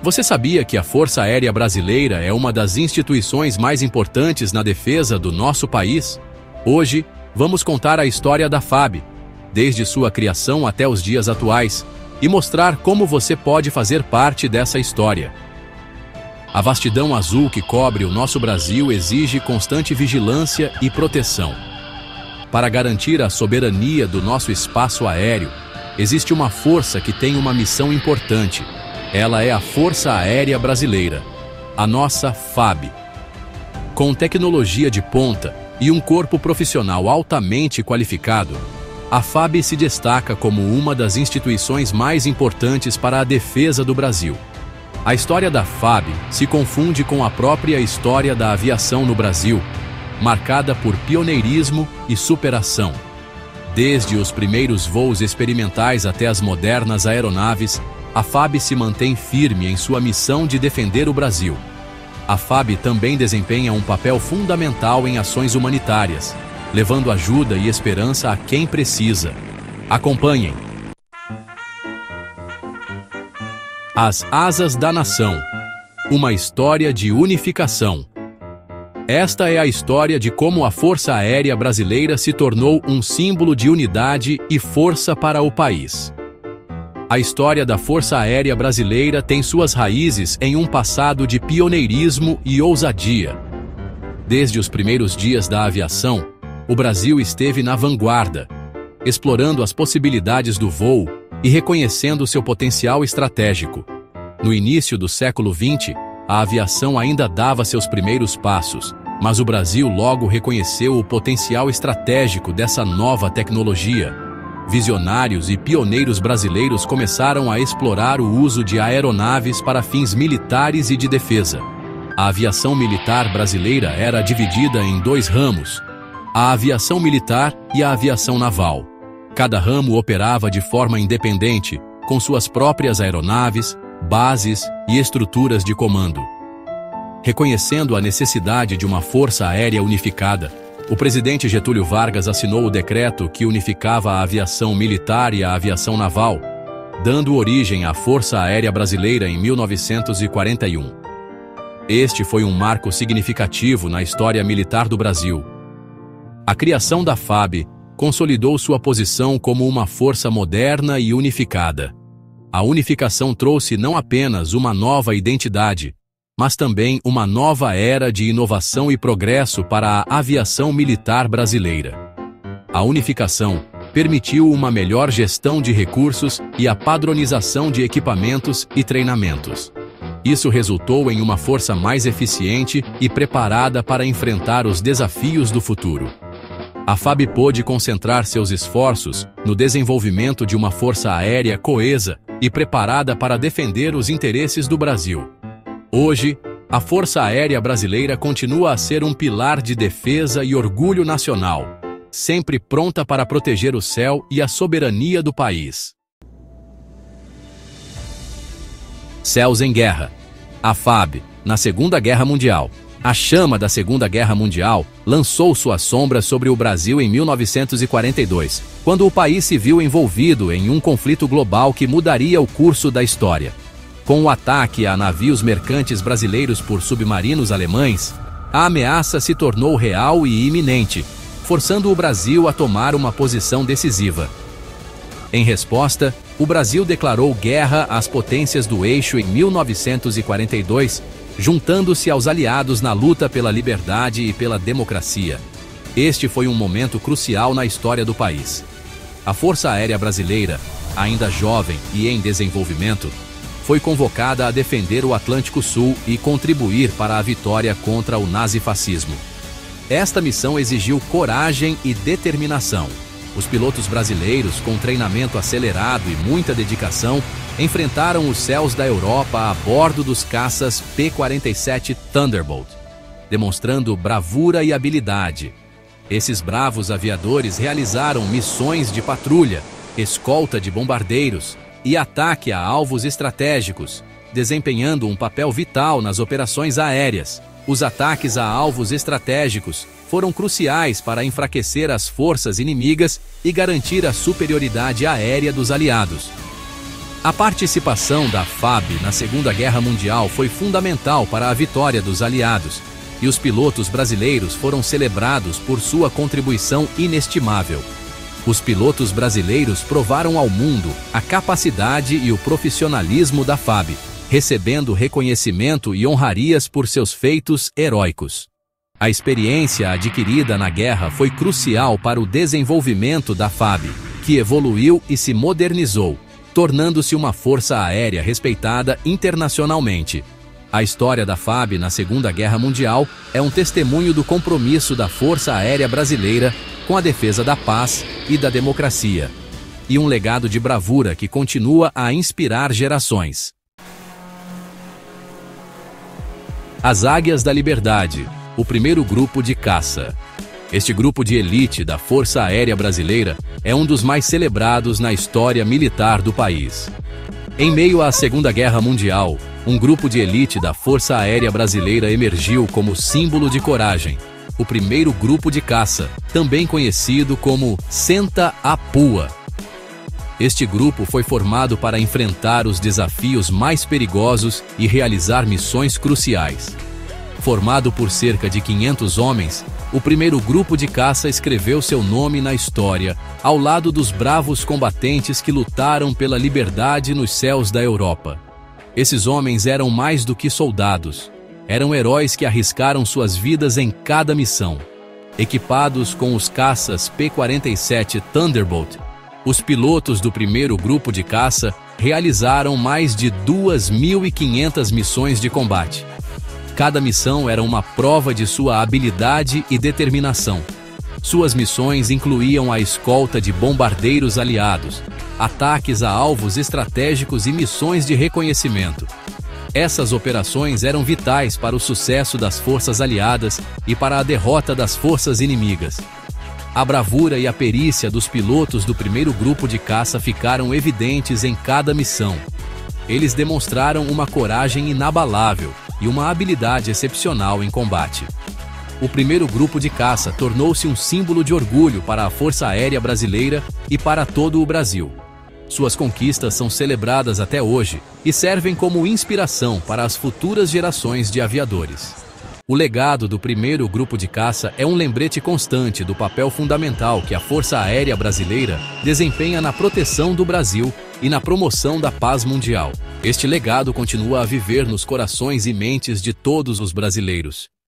Você sabia que a Força Aérea Brasileira é uma das instituições mais importantes na defesa do nosso país? Hoje, vamos contar a história da FAB, desde sua criação até os dias atuais, e mostrar como você pode fazer parte dessa história. A vastidão azul que cobre o nosso Brasil exige constante vigilância e proteção. Para garantir a soberania do nosso espaço aéreo, existe uma força que tem uma missão importante. Ela é a Força Aérea Brasileira, a nossa FAB. Com tecnologia de ponta e um corpo profissional altamente qualificado, a FAB se destaca como uma das instituições mais importantes para a defesa do Brasil. A história da FAB se confunde com a própria história da aviação no Brasil, marcada por pioneirismo e superação. Desde os primeiros voos experimentais até as modernas aeronaves, a FAB se mantém firme em sua missão de defender o Brasil. A FAB também desempenha um papel fundamental em ações humanitárias, levando ajuda e esperança a quem precisa. Acompanhem. As Asas da Nação. Uma história de unificação. Esta é a história de como a Força Aérea Brasileira se tornou um símbolo de unidade e força para o país. A história da Força Aérea Brasileira tem suas raízes em um passado de pioneirismo e ousadia. Desde os primeiros dias da aviação, o Brasil esteve na vanguarda, explorando as possibilidades do voo e reconhecendo seu potencial estratégico. No início do século XX, a aviação ainda dava seus primeiros passos, mas o Brasil logo reconheceu o potencial estratégico dessa nova tecnologia. Visionários e pioneiros brasileiros começaram a explorar o uso de aeronaves para fins militares e de defesa. A aviação militar brasileira era dividida em dois ramos: a aviação militar e a aviação naval. Cada ramo operava de forma independente, com suas próprias aeronaves, bases e estruturas de comando. Reconhecendo a necessidade de uma força aérea unificada, o presidente Getúlio Vargas assinou o decreto que unificava a aviação militar e a aviação naval, dando origem à Força Aérea Brasileira em 1941. Este foi um marco significativo na história militar do Brasil. A criação da FAB consolidou sua posição como uma força moderna e unificada. A unificação trouxe não apenas uma nova identidade, mas também uma nova era de inovação e progresso para a aviação militar brasileira. A unificação permitiu uma melhor gestão de recursos e a padronização de equipamentos e treinamentos. Isso resultou em uma força mais eficiente e preparada para enfrentar os desafios do futuro. A FAB pôde concentrar seus esforços no desenvolvimento de uma força aérea coesa e preparada para defender os interesses do Brasil. Hoje, a Força Aérea Brasileira continua a ser um pilar de defesa e orgulho nacional, sempre pronta para proteger o céu e a soberania do país. Céus em Guerra. A FAB, na Segunda Guerra Mundial. A chama da Segunda Guerra Mundial lançou suas sombras sobre o Brasil em 1942, quando o país se viu envolvido em um conflito global que mudaria o curso da história. Com o ataque a navios mercantes brasileiros por submarinos alemães, a ameaça se tornou real e iminente, forçando o Brasil a tomar uma posição decisiva. Em resposta, o Brasil declarou guerra às potências do eixo em 1942, juntando-se aos aliados na luta pela liberdade e pela democracia. Este foi um momento crucial na história do país. A Força Aérea Brasileira, ainda jovem e em desenvolvimento, foi convocada a defender o Atlântico Sul e contribuir para a vitória contra o nazifascismo. Esta missão exigiu coragem e determinação. Os pilotos brasileiros, com treinamento acelerado e muita dedicação, enfrentaram os céus da Europa a bordo dos caças P-47 Thunderbolt, demonstrando bravura e habilidade. Esses bravos aviadores realizaram missões de patrulha, escolta de bombardeiros e ataque a alvos estratégicos, desempenhando um papel vital nas operações aéreas. Os ataques a alvos estratégicos foram cruciais para enfraquecer as forças inimigas e garantir a superioridade aérea dos aliados. A participação da FAB na Segunda Guerra Mundial foi fundamental para a vitória dos aliados, e os pilotos brasileiros foram celebrados por sua contribuição inestimável. Os pilotos brasileiros provaram ao mundo a capacidade e o profissionalismo da FAB, recebendo reconhecimento e honrarias por seus feitos heróicos. A experiência adquirida na guerra foi crucial para o desenvolvimento da FAB, que evoluiu e se modernizou, tornando-se uma força aérea respeitada internacionalmente. A história da FAB na Segunda Guerra Mundial é um testemunho do compromisso da Força Aérea Brasileira com a defesa da paz e da democracia, e um legado de bravura que continua a inspirar gerações. As Águias da Liberdade, o primeiro grupo de caça. Este grupo de elite da Força Aérea Brasileira é um dos mais celebrados na história militar do país. Em meio à Segunda Guerra Mundial, um grupo de elite da Força Aérea Brasileira emergiu como símbolo de coragem, o primeiro grupo de caça, também conhecido como Senta a Pua. Este grupo foi formado para enfrentar os desafios mais perigosos e realizar missões cruciais. Formado por cerca de 500 homens, o primeiro grupo de caça escreveu seu nome na história, ao lado dos bravos combatentes que lutaram pela liberdade nos céus da Europa. Esses homens eram mais do que soldados. Eram heróis que arriscaram suas vidas em cada missão. Equipados com os caças P-47 Thunderbolt, os pilotos do primeiro grupo de caça realizaram mais de 2.500 missões de combate. Cada missão era uma prova de sua habilidade e determinação. Suas missões incluíam a escolta de bombardeiros aliados, ataques a alvos estratégicos e missões de reconhecimento. Essas operações eram vitais para o sucesso das forças aliadas e para a derrota das forças inimigas. A bravura e a perícia dos pilotos do primeiro grupo de caça ficaram evidentes em cada missão. Eles demonstraram uma coragem inabalável e uma habilidade excepcional em combate. O primeiro grupo de caça tornou-se um símbolo de orgulho para a Força Aérea Brasileira e para todo o Brasil. Suas conquistas são celebradas até hoje e servem como inspiração para as futuras gerações de aviadores. O legado do primeiro grupo de caça é um lembrete constante do papel fundamental que a Força Aérea Brasileira desempenha na proteção do Brasil e na promoção da paz mundial. Este legado continua a viver nos corações e mentes de todos os brasileiros.